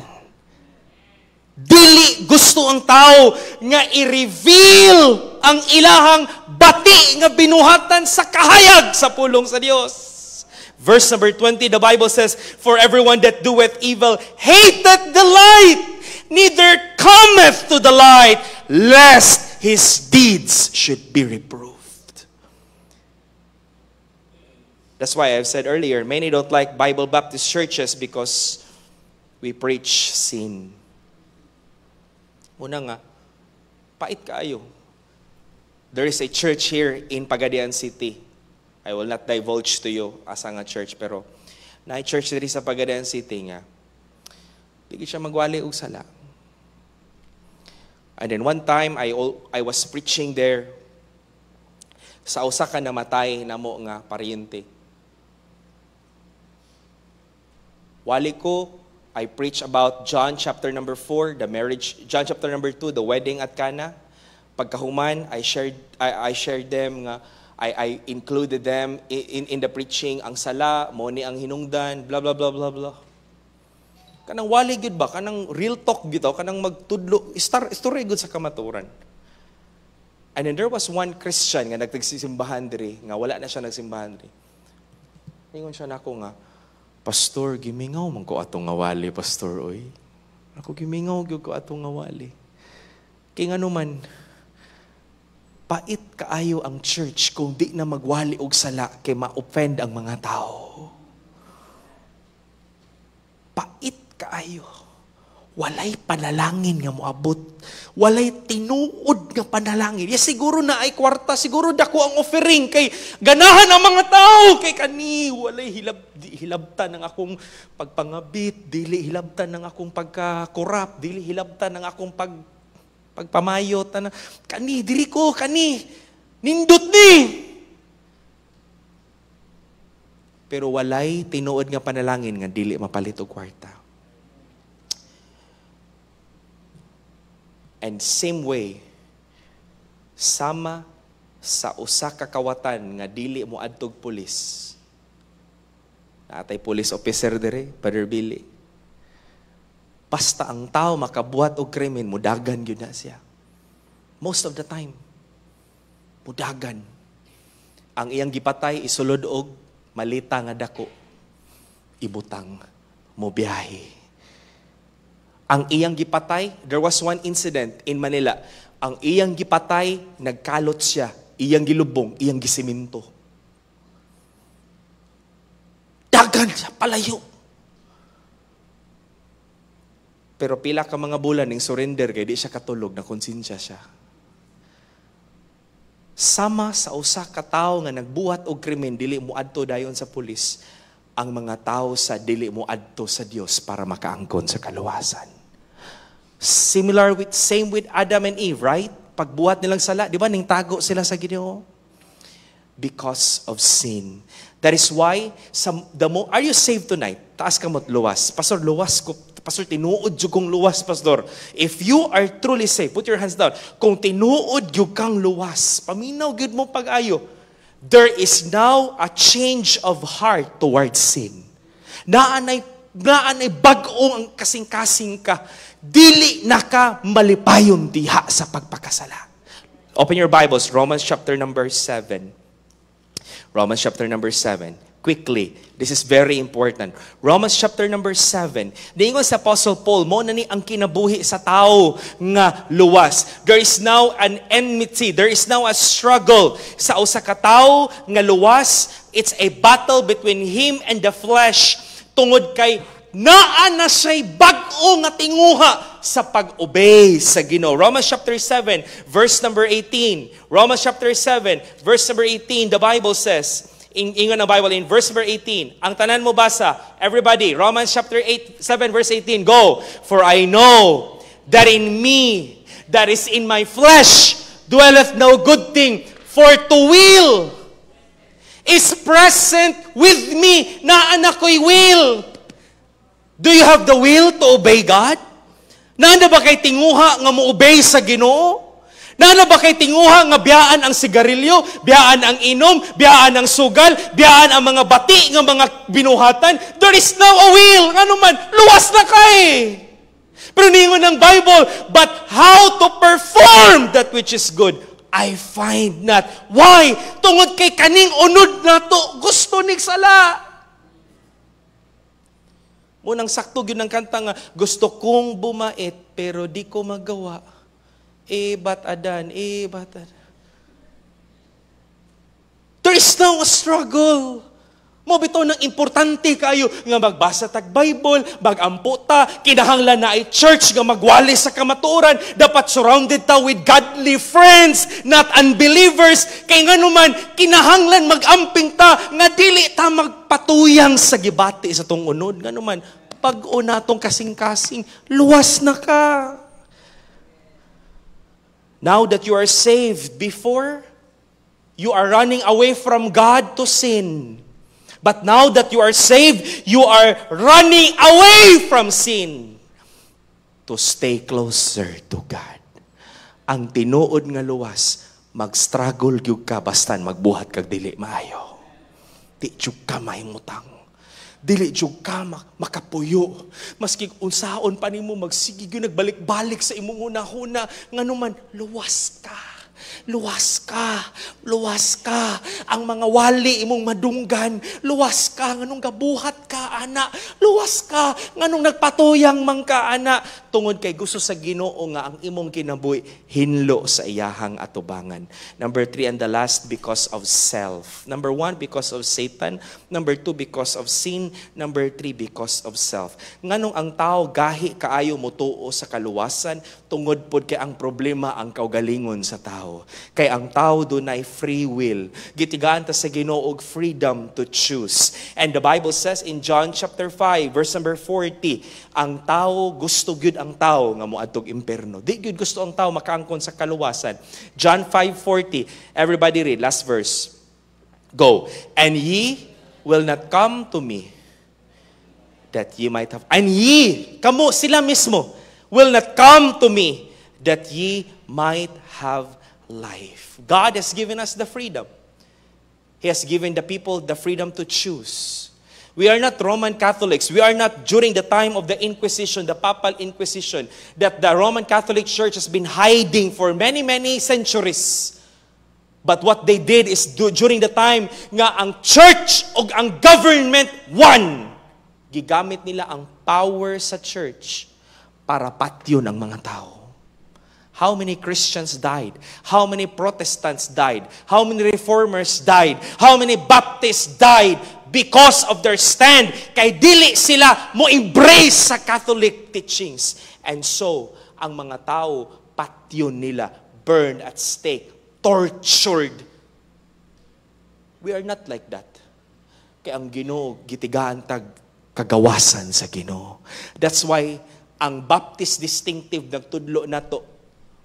Dili gusto ang tao nga i-reveal ang ilahang bati nga binuhatan sa kahayag sa pulong sa Dios. Verse number 20, the Bible says, "For everyone that doeth evil hateth the light, neither cometh to the light, lest his deeds should be reproved." That's why I've said earlier, many don't like Bible Baptist churches because we preach sin. Una nga, pait kaayo. There is a church here in Pagadian City. I will not divulge to you asa nga church, pero na church diri sa Pagadian City nga. Dili siya magwali og sala. And then one time, I was preaching there sa usa ka namatay namo nga paryente. Wali ko, I preach about John chapter number 4, the marriage, John chapter number 2, the wedding at Cana. Pagkahuman, I shared them nga, I included them in the preaching, ang sala, mo ni ang hinungdan, blah blah blah blah blah. Kanang wali gud ba, kanang real talk bitaw, kanang magtudlo, story gud sa kamaturan. And then there was one Christian nga nagtagsimbahan diri, nga wala na siya nagsimbahan diri. Ingon siya nako nga, "Pastor, gimingaw man ko atong nga wali, pastor, oy. Ako gimingaw gyud ko atong nga wali." Kay ngano man, pait kaayo ang church kung di na magwali og sala kay ma-offend ang mga tao. Pait kaayo. Walay panalangin nga moabot. Walay tinuod nga panalangin. Ya siguro na ay kwarta, siguro dako ang offering kay ganahan ang mga tao kay kani walay hilabtan ng akong pagpangabit, dili hilabtan ng akong pagkakurap, dili hilabtan ng akong pagpamayot na kani diri ko kani nindot ni. Pero walay tinuod nga panalangin nga dili mapalit og kwarta. And same way, sama sa usa ka kawatan nga dili mo adtog pulis. Natay police officer dire, Brother Billy. Basta ang tao makabuhat og krimen, mudagan gyud na siya. Most of the time, mudagan. Ang iyang gipatay isulod og malita nga dako, ibutang, mobiyahe. Ang iyang gipatay, there was one incident in Manila. Ang iyang gipatay, nagkalot siya. Iyang gilubong, iyang gisiminto. Dagan siya, palayo. Pero pila ka mga bulan ning surrender kay di siya katulog, na konsensya siya. Sama sa usa ka tawo nga nagbuhat og krimen, dili mo adto dayon sa pulis, ang mga tao sa dili mo adto sa Dios para makaangkon sa kaluwasan. Same with Adam and Eve, right? Pagbuhat nilang sala, di ba, ning tago sila sa Ginoo? Because of sin. That is why, are you saved tonight? Taas ka mo't luwas. Pastor, luwas ko. Pastor, tinuod yung kong luwas, Pastor. If you are truly saved, put your hands down. Kung tinuod yung kang luwas, paminaw, good mo pag-ayo. There is now a change of heart towards sin. Naanay bag-o ang kasing-kasing ka. Dili na ka malipayon diha sa pagpakasala. Open your Bibles, Romans chapter number 7. Romans chapter number 7. Quickly, this is very important. Romans chapter number 7. Diingon sa Apostle Paul, mo na ni ang kinabuhi sa tao nga luwas. There is now an enmity. There is now a struggle sa usa ka tawo nga luwas. It's a battle between him and the flesh. Tungod kay naa na siya'y bag-o nga tinguha sa pag-obey sa Ginoo. Romans chapter 7, verse number 18. Romans chapter 7, verse number 18, the Bible says, ingon ang Bible in verse number 18. Ang tanan mo basa, everybody, Romans chapter 7, verse 18, go. For I know that in me, that is in my flesh, dwelleth no good thing, for to will is present with me. Na anak ko'y will. Do you have the will to obey God? Nanda ba kay tinguha nga mo obey sa Ginoo? Nana ba kay tinguha nga biyaan ang sigarilyo, biyaan ang inom, biyaan ang sugal, biyaan ang mga bati, nga mga binuhatan? There is now a will. Ano man, luwas na kay. Pero ningon ng Bible, but how to perform that which is good, I find not. Why? Tungod kay kaning unod na to, gusto ning sala. Munang sakto yun ang kanta nga, gusto kong bumait, pero di ko magawa. Ba't adan? There is now a struggle. Mo bitaw ng importante kayo nga magbasa tag Bible, magamputa, kinahanglan na ay church nga magwali sa kamatuoran, dapat surrounded ta with godly friends, not unbelievers. Kay nganuman kinahanglan magamping ta nga dili ta magpatuyang sa gibati sa tong unod. Nganuman pag-o natong kasing-kasing, luwas na ka. Now that you are saved, before you are running away from God to sin. But now that you are saved, you are running away from sin to stay closer to God. Ang tinuod nga luwas, mag-struggle gyud ka bastan magbuhat kag dili maayo. Di jud ka mahimutang. Dili jud ka makapuyo. Maski unsaon pa nimo magsige gyud nagbalik-balik sa imong hunahuna, nganuman luwas ka. Luwas ka, luwas ka. Ang mga wali imong madunggan, luwas ka, nganong gabuhat ka, ana. Luwas ka, nganong nagpatuyang man ka, ana. Tungod kay gusto sa Ginoo nga ang imong kinabuhi, hinlo sa iyahang atubangan. Number 3 and the last, because of self. Number 1, because of Satan. Number 2, because of sin. Number 3, because of self. Nganong ang tao gahi kaayo motuo sa kaluwasan, tungod pod kay ang problema ang kaugalingon sa tao. Kay ang tao dunay free will. Gitigaan ta sa Ginoo og freedom to choose. And the Bible says in John chapter 5 verse number 40, ang tao gusto gyud ang tao nga moadtog impierno. Di gyud gusto ang tao makaangkon sa kaluwasan. John 5:40. Everybody read last verse. Go. And ye will not come to me that ye might have. And ye, kamo sila mismo, will not come to me that ye might have life. God has given us the freedom. He has given the people the freedom to choose. We are not Roman Catholics. We are not during the time of the Inquisition, the Papal Inquisition, that the Roman Catholic Church has been hiding for many, many centuries. But what they did is during the time nga ang church o ang government won. Gigamit nila ang power sa church para patyon ang mga tao. How many Christians died? How many Protestants died? How many Reformers died? How many Baptists died because of their stand? Kay dili sila mo embrace sa Catholic teachings. And so, ang mga tao, patyon nila, burned at stake, tortured. We are not like that. Kaya ang Ginoo, gitigaan tag kagawasan sa Ginoo. That's why, ang Baptist distinctive nagtudlo nato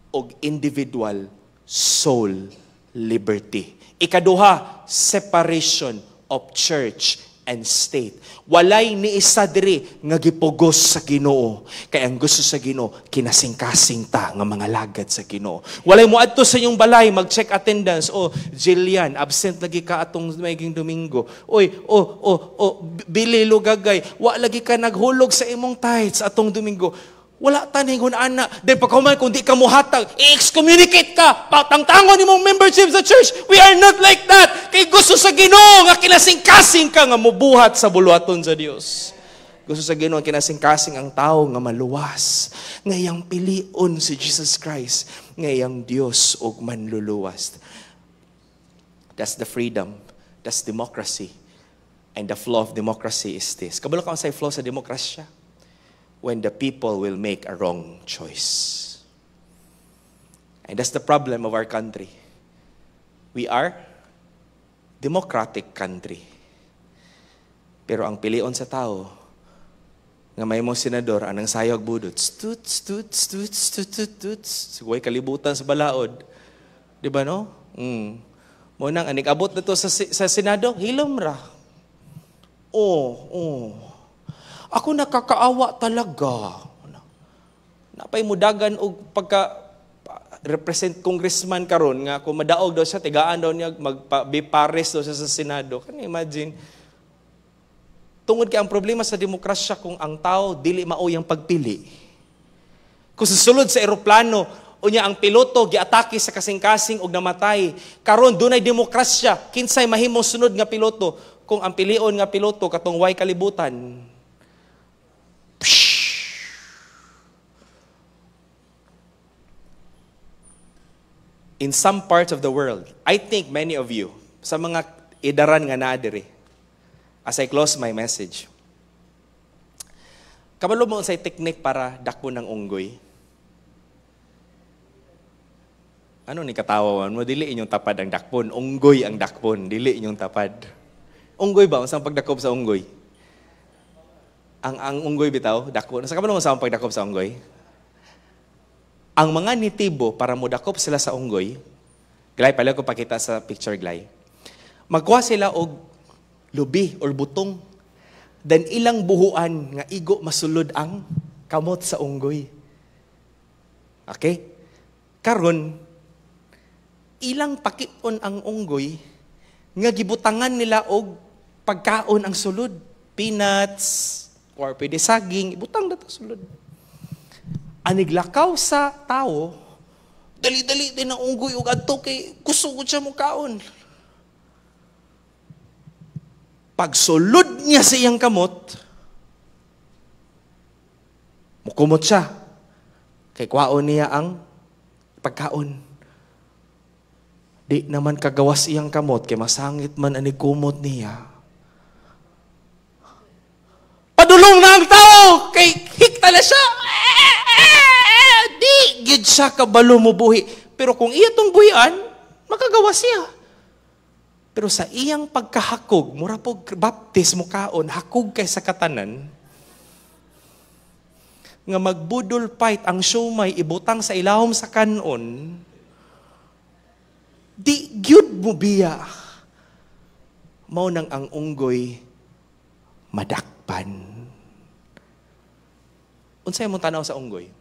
og individual soul liberty. Ikaduha, separation of church and state. Walay ni isa diri nga gipugos sa Ginoo. Kay ang gusto sa Ginoo kinasing-kasing ta nga mga lagad sa Ginoo. Walay mo adto sa inyong balay mag-check attendance. Jillian, absent lagi ka atong maiging Domingo. Bili Lugagay, wa lagi ka naghulog sa imong tithes atong Domingo. Wala taningon ana. Then pagkahuman kung di ka muhatag, i-excommunicate ka. Patangtangon imong membership sa church. We are not like that. Kay gusto sa Ginoo nga kinasing-kasing ka nga mubuhat sa buluhaton sa Dios. Gusto sa Ginoo kinasing-kasing ang tao nga maluwas. Ngayang pilion si Jesus Christ. Ngayang Dios og manluluwas. That's the freedom. That's democracy. And the flaw of democracy is this. Kabalo ka sa flaw sa demokrasya? When the people will make a wrong choice. And that's the problem of our country. We are democratic country. Pero ang pilion sa tao, nga may mong senador, anang sayog budot, stuts. Suway kalibutan sa balaod. Di ba no? Munang, anik abot na to sa Senado, hilom ra. Ako nakakaawa talaga. Napay mudagan og pagka represent congressman karon nga kung madaog daw siya, tigaan daw niya, magpa-bipares daw siya sa Senado. Can you imagine? Tungod kay ang problema sa demokrasya kung ang tao dili mao yang pagpili. Kung susulod sa eroplano, unya ang piloto giatake sa kasing-kasing og namatay. Karon dunay demokrasya, kinsay mahimong sunod nga piloto kung ang pilion nga piloto katong way kalibutan. In some parts of the world, I think many of you, sa mga idaran nga naa diri, as I close my message, kabalo mo unsay teknik para dakpon ng unggoy? Ano ni katawawan mo? Dili inyong tapad ang dakpon. Unggoy ang dakpon. Dili inyong tapad. Unggoy ba? Unsang pagdakop sa unggoy? Ang unggoy bitaw, dakpon. Sa kabalo mo unsang pagdakop sa unggoy? Ang mga nitibo, para mudakop sila sa unggoy, Glay, pala ko pakita sa picture, Glay. Magkuha sila og lubi or butong. Dan ilang buhuan nga igo masulod ang kamot sa unggoy. Okay? Karon, ilang pakipon ang unggoy nga gibutangan nila og pagkaon ang sulod. Peanuts, or pwede saging, ibutang na ito sulod. Aniglakaw sa tao, dali-dali din ang unggoy ug adto kay kusugod siya mo kaon. Pagsulod niya sa iyang kamot, mukumot siya. Kay kwaon niya ang pagkaon. Di naman kagawas iyang kamot, kay masangit man ani kumot niya. Padulong na ang tao! Kay hikta na siya! Di gid siya kabalo mo buhi. Pero kung iya tong buhian, makagawa siya. Pero sa iyang pagkahakog, mura po baptis mo kaon, hakog kay sa katanan, nga magbudol fight ang siomay ibutang sa ilahom sa kanon, di gyud mo biya. Mao nang ang unggoy madakpan. Unsay mo tanaw sa unggoy?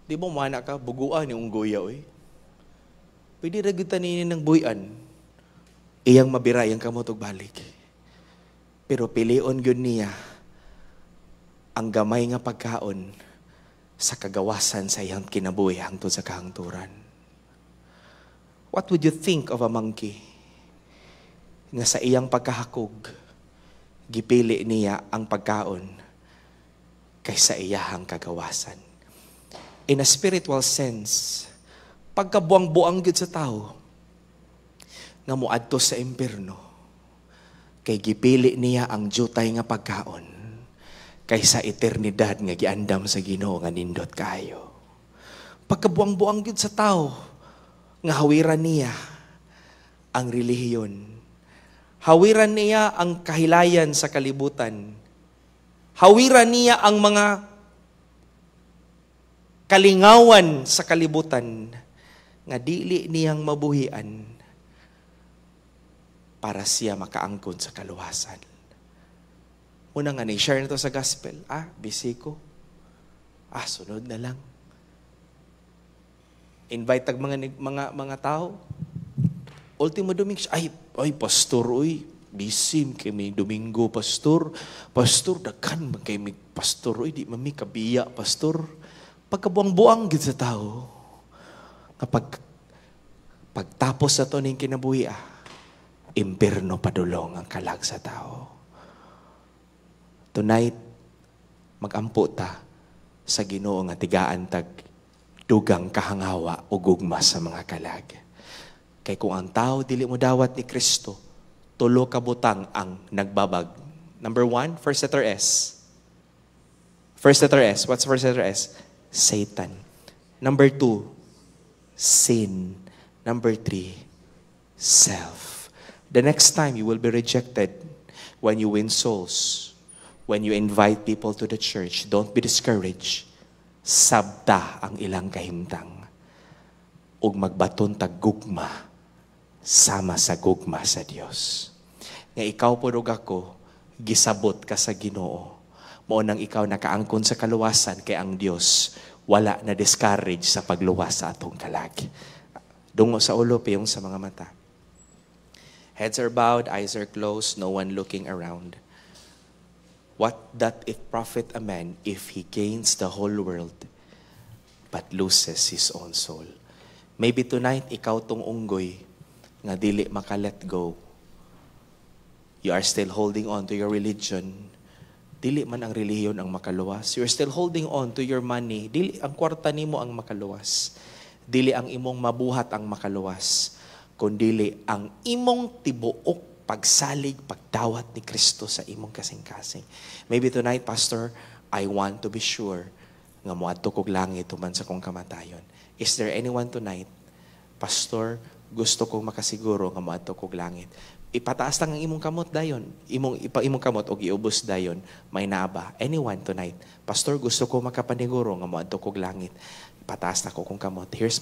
Di ba mana ka, buguan ni unggoy oy? Pwede ra gyud taninin ng buyan. Iyang mabira iyang kamot og balik. Pero pilion gyud niya ang gamay nga pagkaon sa kagawasan sa iyang kinabuhi hangtod sa kahangturan. What would you think of a monkey nga sa iyang pagkahakog gipili niya ang pagkaon kaysa iyahang kagawasan? In a spiritual sense, pagkabuang-buang gyud sa tao nga moadto sa impierno, kay gipili niya ang jutay nga pagkaon kaysa eternidad nga giandam sa Ginoo nga nindot kaayo. Pagkabuang-buang gyud sa tao nga hawiran niya ang relihiyon, hawiran niya ang kahilayan sa kalibutan, hawiran niya ang mga kalingawan sa kalibutan nga dili niyang mabuhian para siya makaangkon sa kaluwasan. Una nga ni-share nito sa gospel. Busy ko. Sunod na lang. Invite tag mga tao. Ultimo Domingo, ay pastor, busy kay may Domingo, pastor. Pastor, daghan kay may pastor, di mami kabiya, pastor. Pagkabuang-buang gid sa tao, kapag pagtapos sa to ning kinabuhi, impierno padulong ang kalag sa tao. Tonight, magampo ta sa Ginoo nga tigaan tag dugang kahangawa o gugma sa mga kalag. Kay kung ang tao dili mo dawat ni Kristo, tulo ka butang ang nagbabag. Number 1, first letter S. First letter S. What's first letter S? Satan. Number 2, sin. Number 3, self. The next time you will be rejected when you win souls, when you invite people to the church, don't be discouraged. Sabta ang ilang kahimtang. Ug magbaton tag gugma sama sa gugma sa Dios. Nga ikaw po ug ako gisabot ka sa Ginoo. Mao nang ikaw nakaangkon sa kaluwasan kay ang Dios wala na discourage sa pagluwas sa atong kalag. Dungo sa ulo, piyong sa mga mata. Heads are bowed, eyes are closed, no one looking around. What doth it profit a man if he gains the whole world but loses his own soul? Maybe tonight, ikaw tong unggoy nga dili maka-let go. You are still holding on to your religion. Dili man ang relihiyon ang makaluwas. You are still holding on to your money. Dili ang kwarta nimo ang makaluwas. Dili ang imong mabuhat ang makaluwas. Kundili ang imong tibuok pagsalig, pagdawat ni Kristo sa imong kasing-kasing. Maybe tonight, Pastor, I want to be sure nga moadto kog langit human sa kong kamatayon. Is there anyone tonight, Pastor, gusto kong makasiguro nga moadto kog langit? Ipataas lang ang imong kamot dayon. Imong kamot o giubos dayon, may naba. Anyone tonight, Pastor, gusto ko makapaniguro nga moadto kog langit. Ipataas na ko kong kamot. Here's